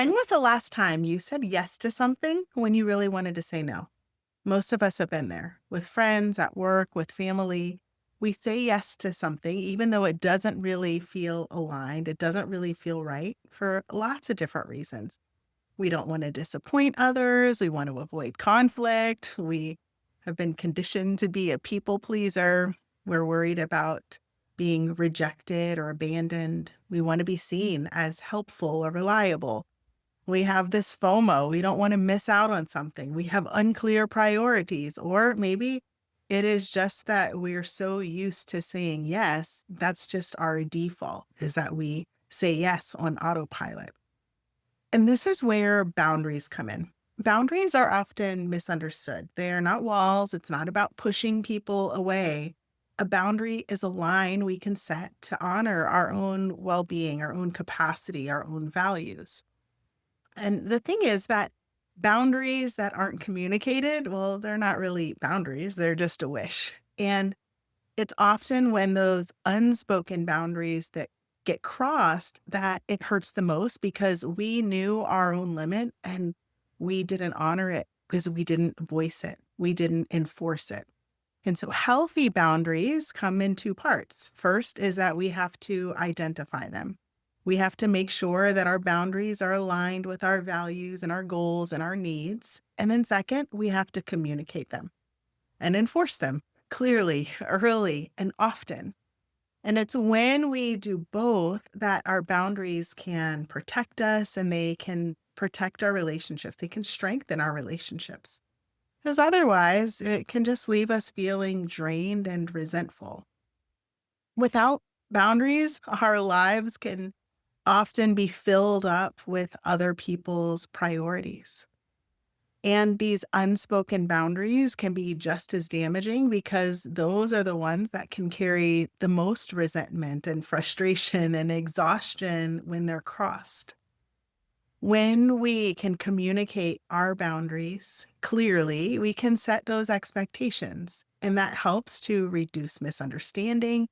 When was the last time you said yes to something when you really wanted to say no? Most of us have been there with friends, at work, with family. We say yes to something, even though it doesn't really feel aligned. It doesn't really feel right for lots of different reasons. We don't want to disappoint others. We want to avoid conflict. We have been conditioned to be a people pleaser. We're worried about being rejected or abandoned. We want to be seen as helpful or reliable. We have this FOMO. We don't want to miss out on something. We have unclear priorities. Or maybe it is just that we're so used to saying yes. That's just our default, is that we say yes on autopilot. And this is where boundaries come in. Boundaries are often misunderstood. They are not walls. It's not about pushing people away. A boundary is a line we can set to honor our own well being, our own capacity, our own values. And the thing is that boundaries that aren't communicated, well, they're not really boundaries, they're just a wish. And it's often when those unspoken boundaries that get crossed that it hurts the most because we knew our own limit and we didn't honor it because we didn't voice it, we didn't enforce it. And so healthy boundaries come in two parts. First is that we have to identify them. We have to make sure that our boundaries are aligned with our values and our goals and our needs. And then, second, we have to communicate them and enforce them clearly, early, and often. And it's when we do both that our boundaries can protect us and they can protect our relationships. They can strengthen our relationships. Because otherwise, it can just leave us feeling drained and resentful. Without boundaries, our lives can often be filled up with other people's priorities. And these unspoken boundaries can be just as damaging because those are the ones that can carry the most resentment and frustration and exhaustion when they're crossed. When we can communicate our boundaries clearly, we can set those expectations, and that helps to reduce misunderstanding.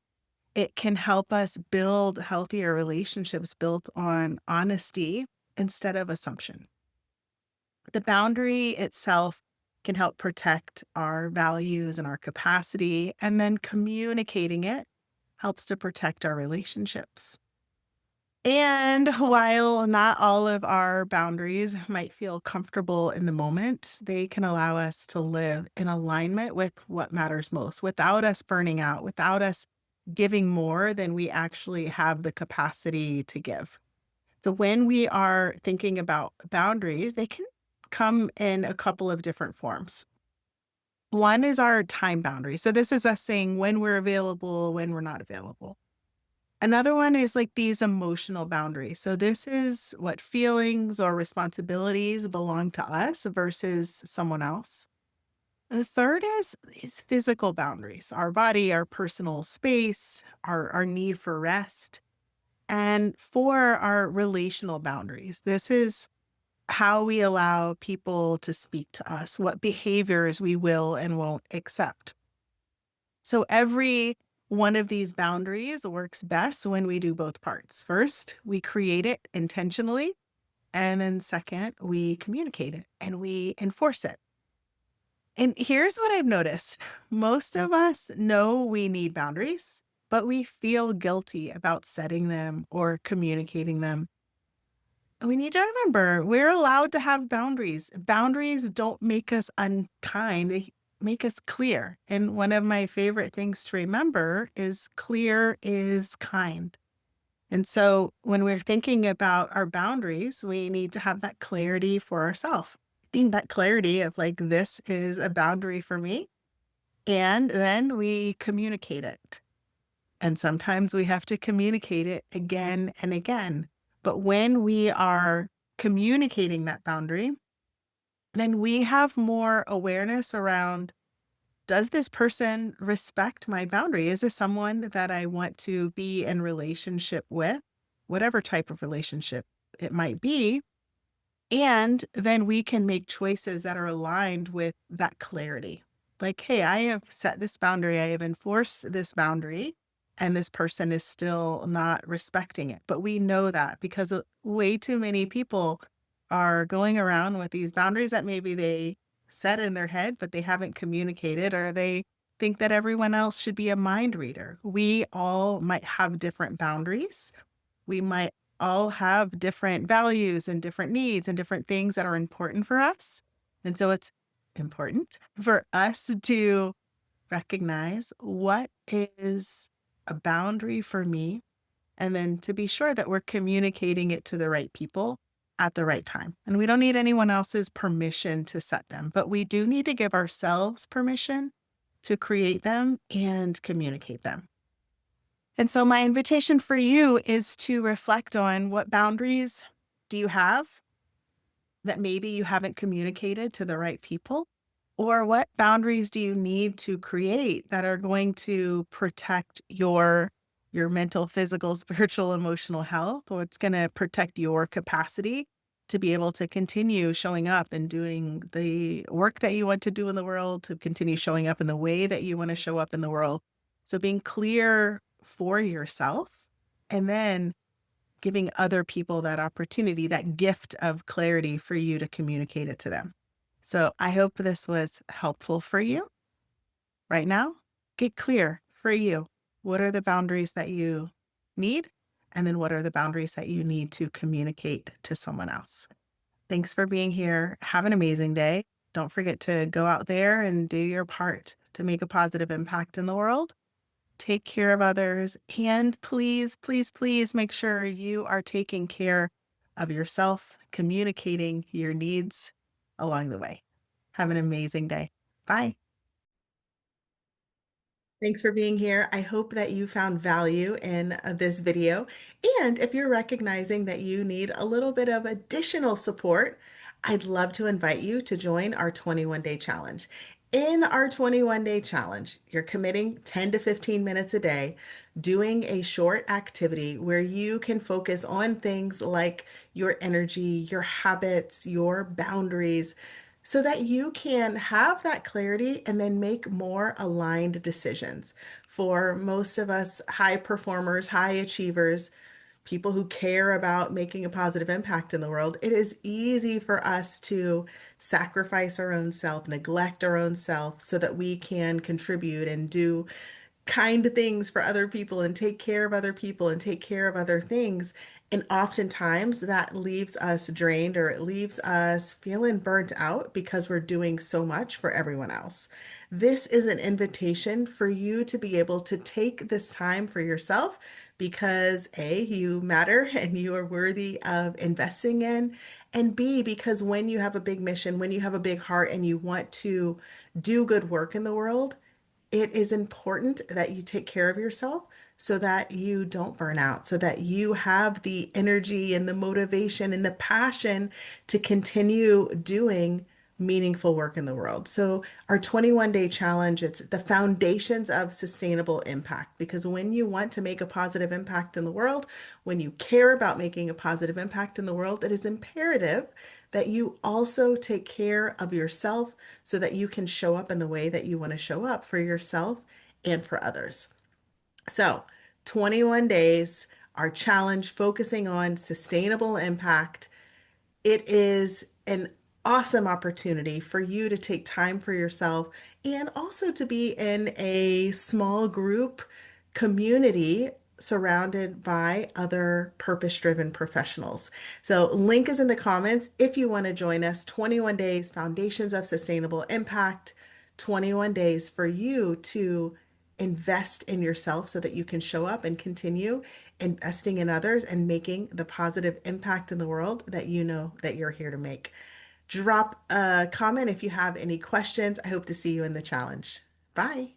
It can help us build healthier relationships built on honesty instead of assumption. The boundary itself can help protect our values and our capacity, and then communicating it helps to protect our relationships. And while not all of our boundaries might feel comfortable in the moment, they can allow us to live in alignment with what matters most without us burning out, without us giving more than we actually have the capacity to give. So when we are thinking about boundaries, they can come in a couple of different forms. One is our time boundary. So this is us saying when we're available, when we're not available. Another one is like these emotional boundaries. So this is what feelings or responsibilities belong to us versus someone else. And the third is physical boundaries, our body, our personal space, our need for rest. And four are relational boundaries. This is how we allow people to speak to us, what behaviors we will and won't accept. So every one of these boundaries works best when we do both parts. First, we create it intentionally. And then second, we communicate it and we enforce it. And here's what I've noticed. Most of us know we need boundaries, but we feel guilty about setting them or communicating them. We need to remember we're allowed to have boundaries. Boundaries don't make us unkind, they make us clear. And one of my favorite things to remember is clear is kind. And so when we're thinking about our boundaries, we need to have that clarity for ourselves. That clarity of like, this is a boundary for me. And then we communicate it. And sometimes we have to communicate it again and again. But when we are communicating that boundary, then we have more awareness around, does this person respect my boundary? Is this someone that I want to be in relationship with, whatever type of relationship it might be? And then we can make choices that are aligned with that clarity. Like, hey, I have set this boundary, I have enforced this boundary, and this person is still not respecting it. But we know that because way too many people are going around with these boundaries that maybe they set in their head, but they haven't communicated, or they think that everyone else should be a mind reader. We all might have different boundaries. We might all have different values and different needs and different things that are important for us. And so it's important for us to recognize what is a boundary for me, and then to be sure that we're communicating it to the right people at the right time. And we don't need anyone else's permission to set them, but we do need to give ourselves permission to create them and communicate them. And so, my invitation for you is to reflect on what boundaries do you have that maybe you haven't communicated to the right people? Or what boundaries do you need to create that are going to protect your mental, physical, spiritual, emotional health, or it's going to protect your capacity to be able to continue showing up and doing the work that you want to do in the world, to continue showing up in the way that you want to show up in the world. So being clear for yourself, and then giving other people that opportunity, that gift of clarity for you to communicate it to them. So I hope this was helpful for you. Right now, get clear for you. What are the boundaries that you need? And then what are the boundaries that you need to communicate to someone else? Thanks for being here. Have an amazing day. Don't forget to go out there and do your part to make a positive impact in the world. Take care of others, and please, please, please make sure you are taking care of yourself, communicating your needs along the way. Have an amazing day. Bye. Thanks for being here. I hope that you found value in this video. And if you're recognizing that you need a little bit of additional support, I'd love to invite you to join our 21-day challenge. In our 21-day challenge, you're committing 10 to 15 minutes a day, doing a short activity where you can focus on things like your energy, your habits, your boundaries, so that you can have that clarity and then make more aligned decisions. For most of us high performers, high achievers, people who care about making a positive impact in the world, it is easy for us to sacrifice our own self, neglect our own self so that we can contribute and do kind things for other people and take care of other people and take care of other things. And oftentimes that leaves us drained, or it leaves us feeling burnt out because we're doing so much for everyone else. This is an invitation for you to be able to take this time for yourself because A, you matter and you are worthy of investing in, and B, because when you have a big mission, when you have a big heart and you want to do good work in the world, it is important that you take care of yourself so that you don't burn out, so that you have the energy and the motivation and the passion to continue doing meaningful work in the world. So our 21-day challenge, it's the foundations of sustainable impact, because when you want to make a positive impact in the world, when you care about making a positive impact in the world, it is imperative that you also take care of yourself so that you can show up in the way that you want to show up for yourself and for others. So, 21 days, our challenge focusing on sustainable impact. It is an awesome opportunity for you to take time for yourself and also to be in a small group community surrounded by other purpose-driven professionals. So, link is in the comments if you want to join us. 21 days, Foundations of Sustainable Impact, 21 days for you to invest in yourself so that you can show up and continue investing in others and making the positive impact in the world that you know that you're here to make. Drop a comment if you have any questions. I hope to see you in the challenge. Bye.